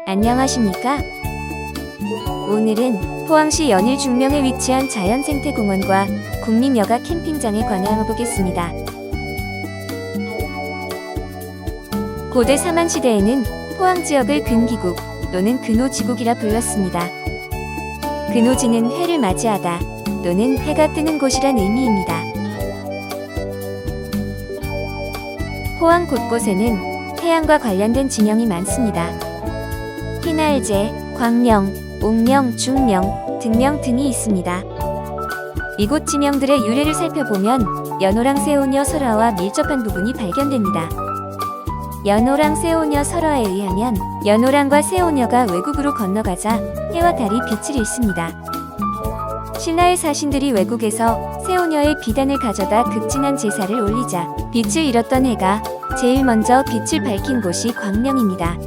안녕하십니까? 오늘은 포항시 연일 중명에 위치한 자연생태공원과 국민여가 캠핑장에 관해 알아보겠습니다. 고대 삼한시대에는 포항 지역을 근기국 또는 근오지국이라 불렀습니다. 근오지는 해를 맞이하다 또는 해가 뜨는 곳이란 의미입니다. 포항 곳곳에는 해양과 관련된 진영이 많습니다. 희날제, 광명, 옥명, 중명, 등명 등이 있습니다. 이곳 지명들의 유래를 살펴보면 연호랑 세오녀 설화와 밀접한 부분이 발견됩니다. 연호랑 세오녀 설화에 의하면 연호랑과 세오녀가 외국으로 건너가자 해와 달이 빛을 잃습니다. 신라의 사신들이 외국에서 세오녀의 비단을 가져다 극진한 제사를 올리자 빛을 잃었던 해가 제일 먼저 빛을 밝힌 곳이 광명입니다.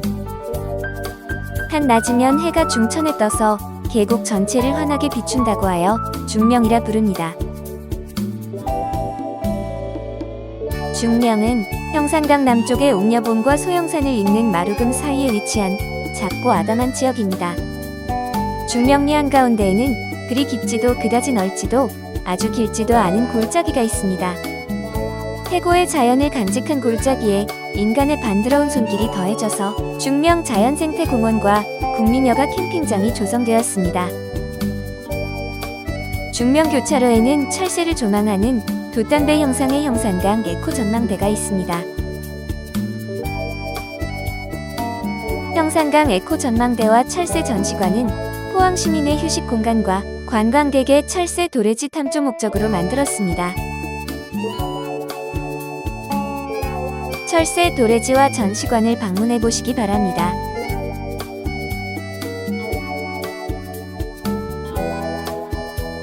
한 낮이면 해가 중천에 떠서 계곡 전체를 환하게 비춘다고 하여 중명이라 부릅니다. 중명은 평산강 남쪽의 옥녀봉과 소영산을 잇는 마루금 사이에 위치한 작고 아담한 지역입니다. 중명리 한가운데에는 그리 깊지도 그다지 넓지도 아주 길지도 않은 골짜기가 있습니다. 태고의 자연을 간직한 골짜기에 인간의 반드러운 손길이 더해져서 중명 자연생태공원과 국민여가 캠핑장이 조성되었습니다. 중명 교차로에는 철새를 조망하는 돛담배 형상의 형산강 에코전망대가 있습니다. 형산강 에코전망대와 철새 전시관은 포항 시민의 휴식 공간과 관광객의 철새 도래지 탐조 목적으로 만들었습니다. 철새 도래지와 전시관을 방문해 보시기 바랍니다.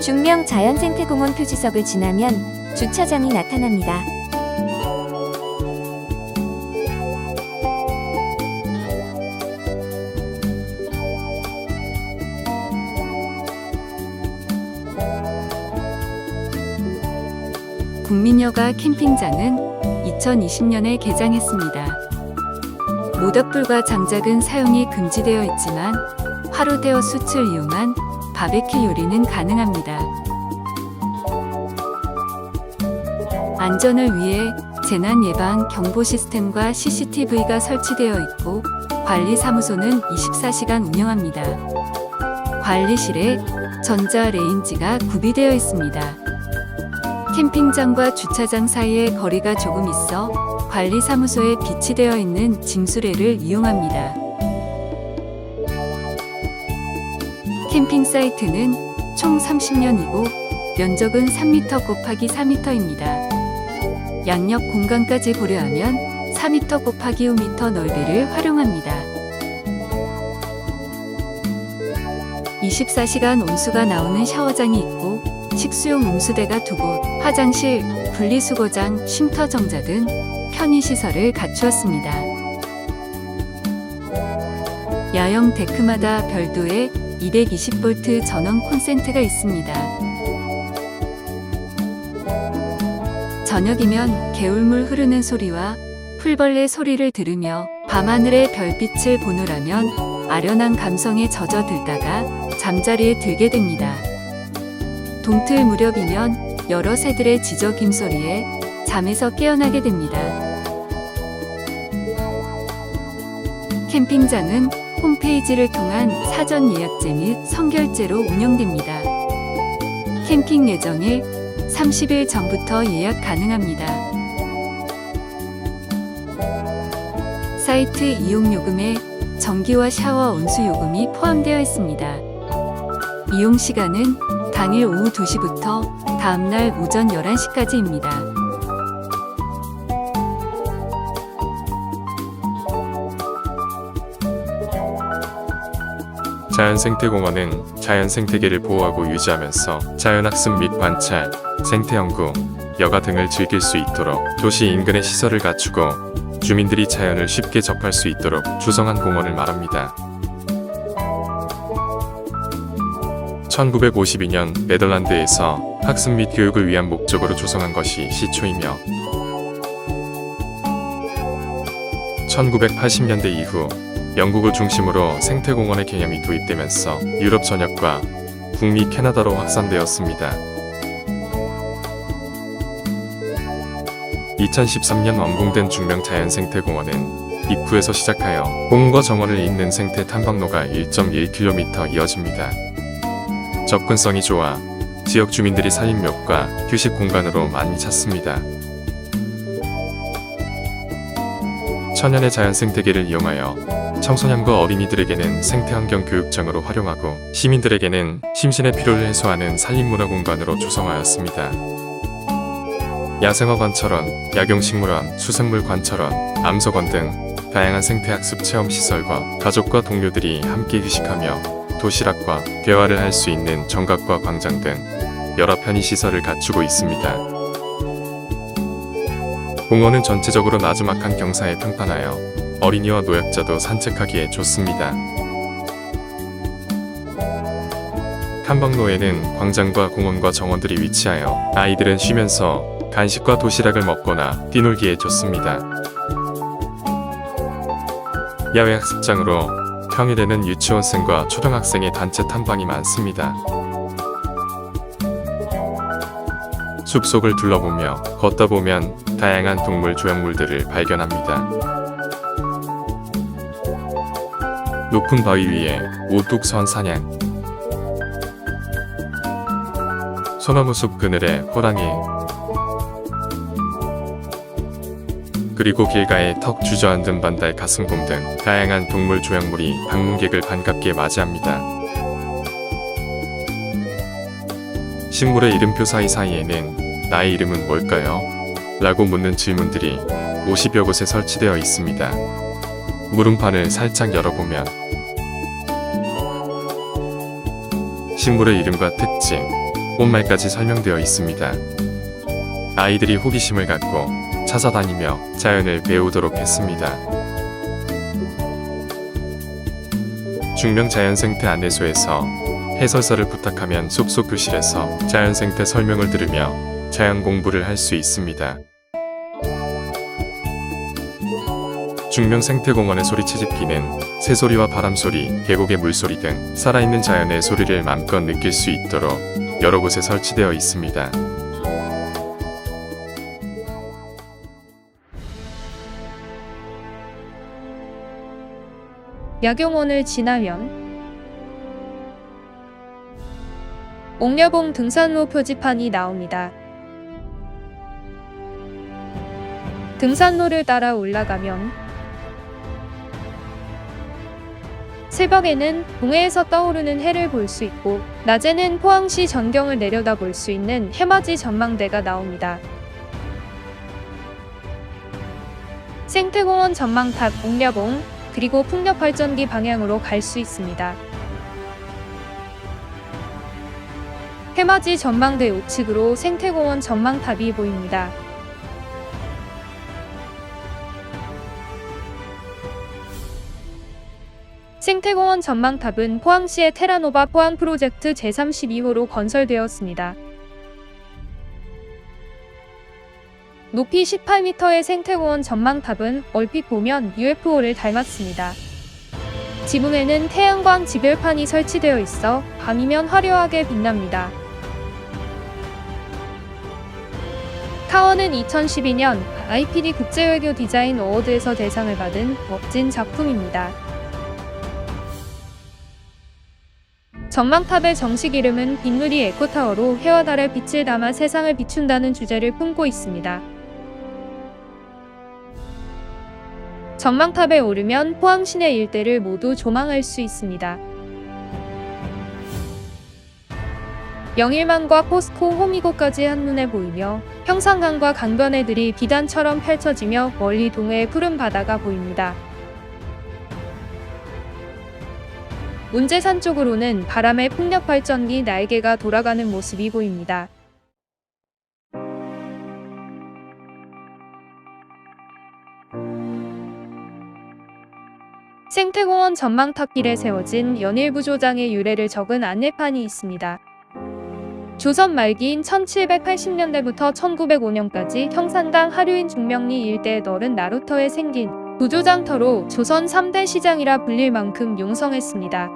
중명 자연생태공원 표지석을 지나면 주차장이 나타납니다. 국민여가 캠핑장은 2020년에 개장했습니다. 모닥불과 장작은 사용이 금지되어 있지만 화로대어 숯을 이용한 바베큐 요리는 가능합니다. 안전을 위해 재난 예방 경보 시스템과 CCTV가 설치되어 있고 관리사무소는 24시간 운영합니다. 관리실에 전자 레인지가 구비되어 있습니다. 캠핑장과 주차장 사이에 거리가 조금 있어 관리사무소에 비치되어 있는 징수레를 이용합니다. 캠핑 사이트는 총 30년이고 면적은 3m 곱하기 4m입니다. 양옆 공간까지 고려하면 4m 곱하기 5m 넓이를 활용합니다. 24시간 온수가 나오는 샤워장이 있고 식수용 온수대가 2곳, 화장실, 분리수거장, 쉼터 정자 등 편의시설을 갖추었습니다. 야영 데크마다 별도의 220V 전원 콘센트가 있습니다. 저녁이면 개울물 흐르는 소리와 풀벌레 소리를 들으며 밤하늘의 별빛을 보느라면 아련한 감성에 젖어들다가 잠자리에 들게 됩니다. 동틀 무렵이면 여러 새들의 지저귐 소리에 잠에서 깨어나게 됩니다. 캠핑장은 홈페이지를 통한 사전 예약제 및 선결제로 운영됩니다. 캠핑 예정일 30일 전부터 예약 가능합니다. 사이트 이용요금에 전기와 샤워 온수 요금이 포함되어 있습니다. 이용 시간은 당일 오후 2시부터 다음날 오전 11시까지입니다. 자연생태공원은 자연생태계를 보호하고 유지하면서 자연학습 및 관찰, 생태연구, 여가 등을 즐길 수 있도록 도시 인근의 시설을 갖추고 주민들이 자연을 쉽게 접할 수 있도록 조성한 공원을 말합니다. 1952년 네덜란드에서 학습 및 교육을 위한 목적으로 조성한 것이 시초이며 1980년대 이후 영국을 중심으로 생태공원의 개념이 도입되면서 유럽 전역과 북미 캐나다로 확산되었습니다. 2013년 완공된 중명 자연생태공원은 입구에서 시작하여 공원과 정원을 잇는 생태 탐방로가 1.1km 이어집니다. 접근성이 좋아 지역 주민들이 산림욕과 휴식 공간으로 많이 찾습니다. 천연의 자연생태계를 이용하여 청소년과 어린이들에게는 생태환경 교육장으로 활용하고 시민들에게는 심신의 피로를 해소하는 산림문화공간으로 조성하였습니다. 야생화관처럼, 약용식물원, 수생물관처럼, 암석원 등 다양한 생태학습 체험시설과 가족과 동료들이 함께 휴식하며 도시락과 대화를 할 수 있는 정각과 광장 등 여러 편의시설을 갖추고 있습니다. 공원은 전체적으로 나지막한 경사에 평판하여 어린이와 노약자도 산책하기에 좋습니다. 탐방로에는 광장과 공원과 정원들이 위치하여 아이들은 쉬면서 간식과 도시락을 먹거나 뛰놀기에 좋습니다. 야외 학습장으로 평일에는 유치원생과 초등학생의 단체 탐방이 많습니다. 숲속을 둘러보며 걷다 보면 다양한 동물 조형물들을 발견합니다. 높은 바위 위에 오뚝선 사냥, 소나무 숲 그늘에 호랑이, 그리고 길가에 턱 주저앉은 반달 가슴곰 등 다양한 동물 조형물이 방문객을 반갑게 맞이합니다. 식물의 이름표 사이사이에는 나의 이름은 뭘까요? 라고 묻는 질문들이 50여 곳에 설치되어 있습니다. 물음판을 살짝 열어보면 식물의 이름과 특징, 꽃말까지 설명되어 있습니다. 아이들이 호기심을 갖고 찾아다니며 자연을 배우도록 했습니다. 중명 자연생태 안내소에서 해설사를 부탁하면 숲속 교실에서 자연생태 설명을 들으며 자연 공부를 할 수 있습니다. 중명 생태공원의 소리채집기는 새소리와 바람소리, 계곡의 물소리 등 살아있는 자연의 소리를 마음껏 느낄 수 있도록 여러 곳에 설치되어 있습니다. 약용원을 지나면 옥녀봉 등산로 표지판이 나옵니다. 등산로를 따라 올라가면 새벽에는 동해에서 떠오르는 해를 볼 수 있고 낮에는 포항시 전경을 내려다 볼 수 있는 해맞이 전망대가 나옵니다. 생태공원 전망탑 옥녀봉 그리고 풍력발전기 방향으로 갈 수 있습니다. 해맞이 전망대 우측으로 생태공원 전망탑이 보입니다. 생태공원 전망탑은 포항시의 테라노바 포항 프로젝트 제32호로 건설되었습니다. 높이 18m의 생태공원 전망탑은 얼핏 보면 UFO를 닮았습니다. 지붕에는 태양광 지별판이 설치되어 있어 밤이면 화려하게 빛납니다. 타워는 2012년 IPD 국제외교 디자인 어워드에서 대상을 받은 멋진 작품입니다. 전망탑의 정식 이름은 빗누리 에코타워로 해와 달의 빛을 담아 세상을 비춘다는 주제를 품고 있습니다. 전망탑에 오르면 포항 시내 일대를 모두 조망할 수 있습니다. 영일만과 포스코 호미곶까지 한눈에 보이며 평상강과 강변해들이 비단처럼 펼쳐지며 멀리 동해의 푸른 바다가 보입니다. 문제산 쪽으로는 바람의 풍력발전기 날개가 돌아가는 모습이 보입니다. 생태공원 전망탑길에 세워진 연일부조장의 유래를 적은 안내판이 있습니다. 조선 말기인 1780년대부터 1905년까지 형산강 하류인 중명리 일대에 넓은 나루터에 생긴 부조장터로 조선 3대 시장이라 불릴 만큼 용성했습니다.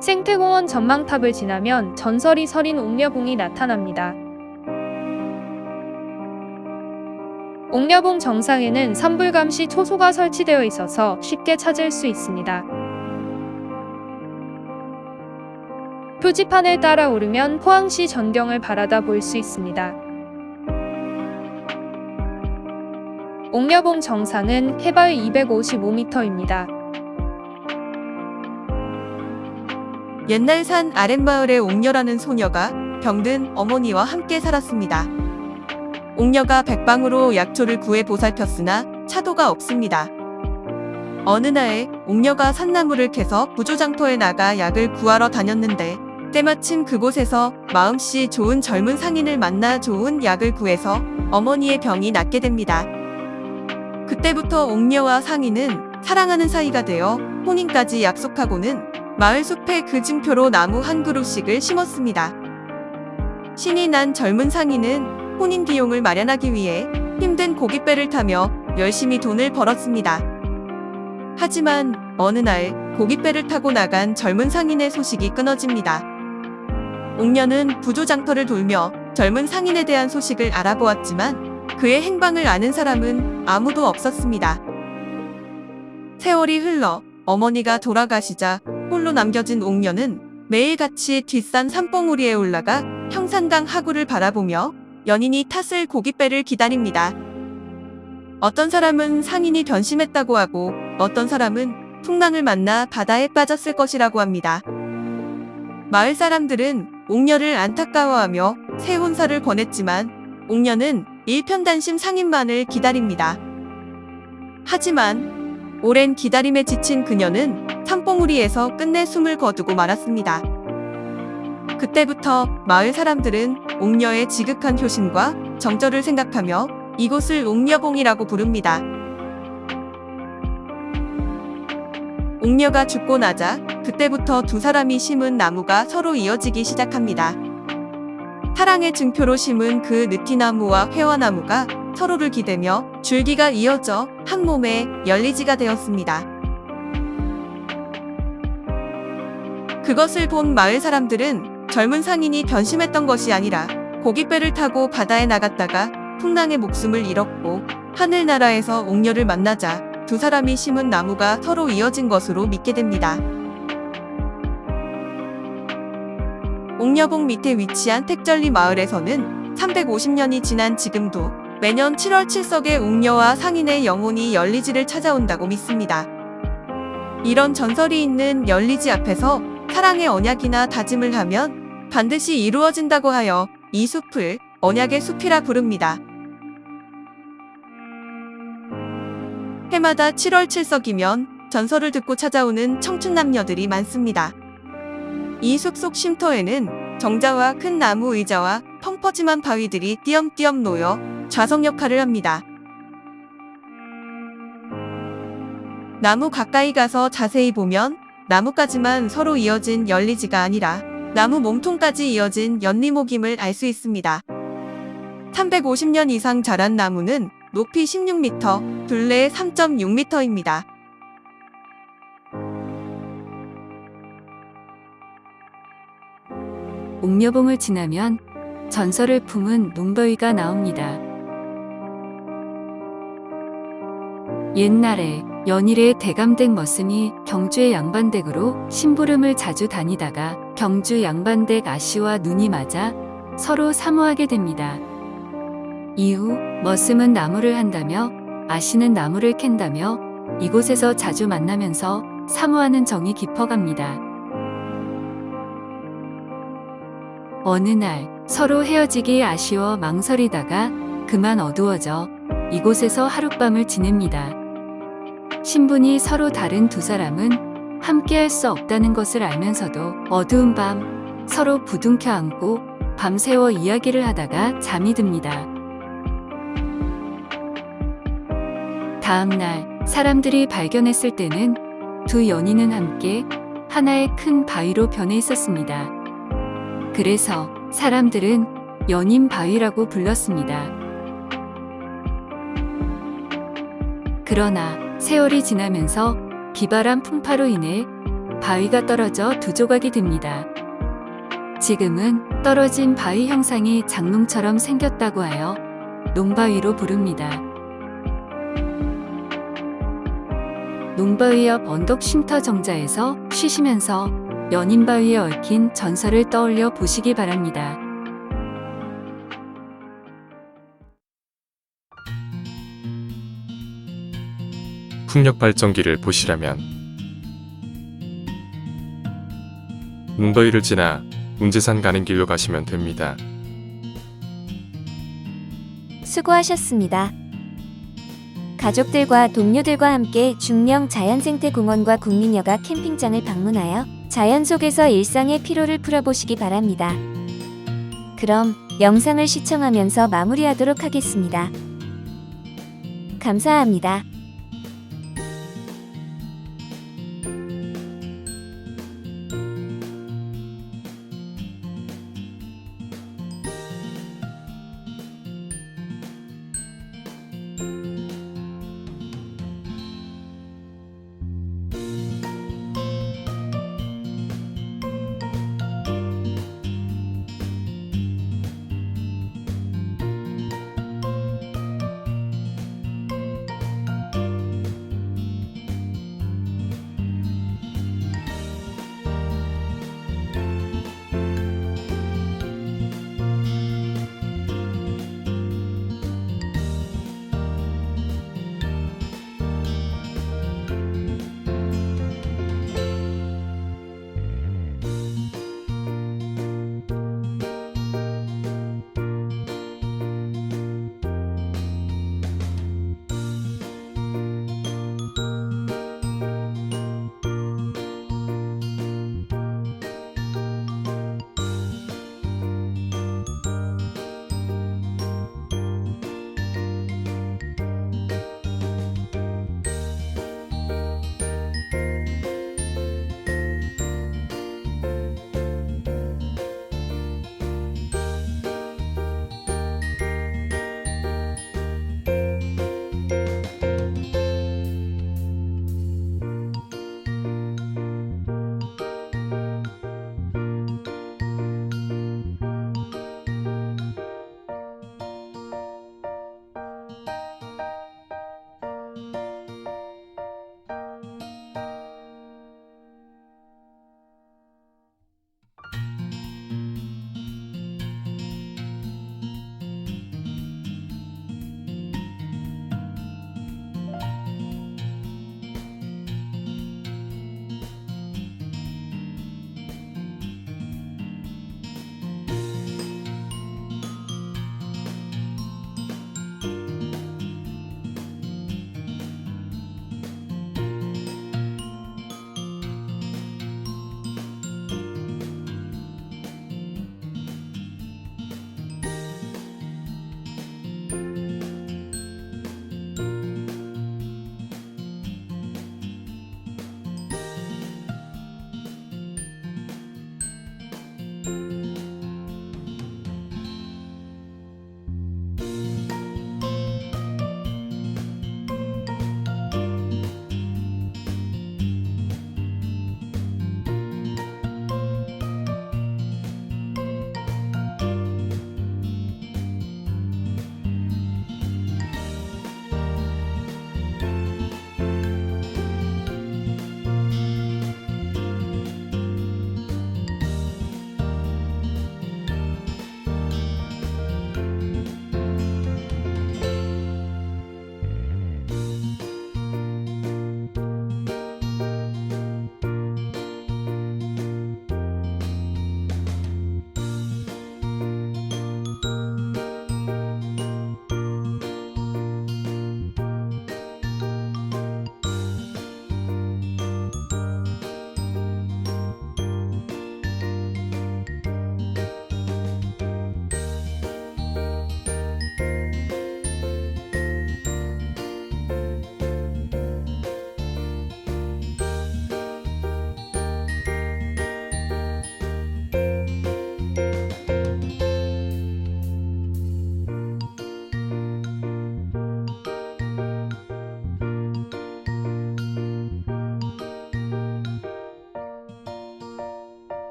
생태공원 전망탑을 지나면 전설이 서린 옥녀봉이 나타납니다. 옥녀봉 정상에는 산불감시 초소가 설치되어 있어서 쉽게 찾을 수 있습니다. 표지판을 따라 오르면 포항시 전경을 바라다 볼 수 있습니다. 옥녀봉 정상은 해발 255m입니다. 옛날 산 아랫마을에 옥녀라는 소녀가 병든 어머니와 함께 살았습니다. 옥녀가 백방으로 약초를 구해 보살폈으나 차도가 없습니다. 어느 날 옥녀가 산나무를 캐서 부조장터에 나가 약을 구하러 다녔는데 때마침 그곳에서 마음씨 좋은 젊은 상인을 만나 좋은 약을 구해서 어머니의 병이 낫게 됩니다. 그때부터 옥녀와 상인은 사랑하는 사이가 되어 혼인까지 약속하고는 마을 숲에 그 증표로 나무 한 그루씩을 심었습니다. 신이 난 젊은 상인은 혼인 비용을 마련하기 위해 힘든 고깃배를 타며 열심히 돈을 벌었습니다. 하지만 어느 날 고깃배를 타고 나간 젊은 상인의 소식이 끊어집니다. 옥녀는 부조장터를 돌며 젊은 상인에 대한 소식을 알아보았지만 그의 행방을 아는 사람은 아무도 없었습니다. 세월이 흘러 어머니가 돌아가시자 홀로 남겨진 옥녀는 매일같이 뒷산 산봉우리에 올라가 형산강 하구를 바라보며 연인이 탔을 고깃배를 기다립니다. 어떤 사람은 상인이 변심했다고 하고 어떤 사람은 풍랑을 만나 바다에 빠졌을 것이라고 합니다. 마을 사람들은 옥녀를 안타까워하며 새 혼사를 권했지만 옥녀는 일편단심 상인만을 기다립니다. 하지만 오랜 기다림에 지친 그녀는 산봉우리에서 끝내 숨을 거두고 말았습니다. 그때부터 마을 사람들은 옥녀의 지극한 효심과 정절을 생각하며 이곳을 옥녀봉이라고 부릅니다. 옥녀가 죽고 나자 그때부터 두 사람이 심은 나무가 서로 이어지기 시작합니다. 사랑의 증표로 심은 그 느티나무와 회화나무가 서로를 기대며 줄기가 이어져 한 몸의 열리지가 되었습니다. 그것을 본 마을 사람들은 젊은 상인이 변심했던 것이 아니라 고깃배를 타고 바다에 나갔다가 풍랑에 목숨을 잃었고 하늘나라에서 옥녀를 만나자 두 사람이 심은 나무가 서로 이어진 것으로 믿게 됩니다. 옥녀봉 밑에 위치한 택절리 마을에서는 350년이 지난 지금도 매년 7월 7석에 옥녀와 상인의 영혼이 열리지를 찾아온다고 믿습니다. 이런 전설이 있는 열리지 앞에서 사랑의 언약이나 다짐을 하면 반드시 이루어진다고 하여 이 숲을 언약의 숲이라 부릅니다. 해마다 7월 7석이면 전설을 듣고 찾아오는 청춘 남녀들이 많습니다. 이 숲속 쉼터에는 정자와 큰 나무 의자와 펑퍼짐한 바위들이 띄엄띄엄 놓여 좌석 역할을 합니다. 나무 가까이 가서 자세히 보면 나무까지만 서로 이어진 열리지가 아니라 나무 몸통까지 이어진 연리목임을 알 수 있습니다. 350년 이상 자란 나무는 높이 16m, 둘레 3.6m입니다. 옥녀봉을 지나면 전설을 품은 농더위가 나옵니다. 옛날에 연일의 대감댁 머슴이 경주의 양반댁으로 심부름을 자주 다니다가 경주 양반댁 아씨와 눈이 맞아 서로 사모하게 됩니다. 이후 머슴은 나무를 한다며 아씨는 나무를 캔다며 이곳에서 자주 만나면서 사모하는 정이 깊어갑니다. 어느 날 서로 헤어지기 아쉬워 망설이다가 그만 어두워져 이곳에서 하룻밤을 지냅니다. 신분이 서로 다른 두 사람은 함께할 수 없다는 것을 알면서도 어두운 밤 서로 부둥켜 안고 밤새워 이야기를 하다가 잠이 듭니다. 다음 날 사람들이 발견했을 때는 두 연인은 함께 하나의 큰 바위로 변해 있었습니다. 그래서 사람들은 연인 바위라고 불렀습니다. 그러나 세월이 지나면서 비바람 풍파로 인해 바위가 떨어져 두 조각이 됩니다. 지금은 떨어진 바위 형상이 장롱처럼 생겼다고 하여 농바위로 부릅니다. 농바위 옆 언덕 쉼터 정자에서 쉬시면서 연인바위에 얽힌 전설을 떠올려 보시기 바랍니다. 풍력 발전기를 보시려면 웅더위를 지나 운제산 가는 길로 가시면 됩니다. 수고하셨습니다. 가족들과 동료들과 함께 중령 자연생태공원과 국민여가 캠핑장을 방문하여 자연 속에서 일상의 피로를 풀어보시기 바랍니다. 그럼 영상을 시청하면서 마무리하도록 하겠습니다. 감사합니다.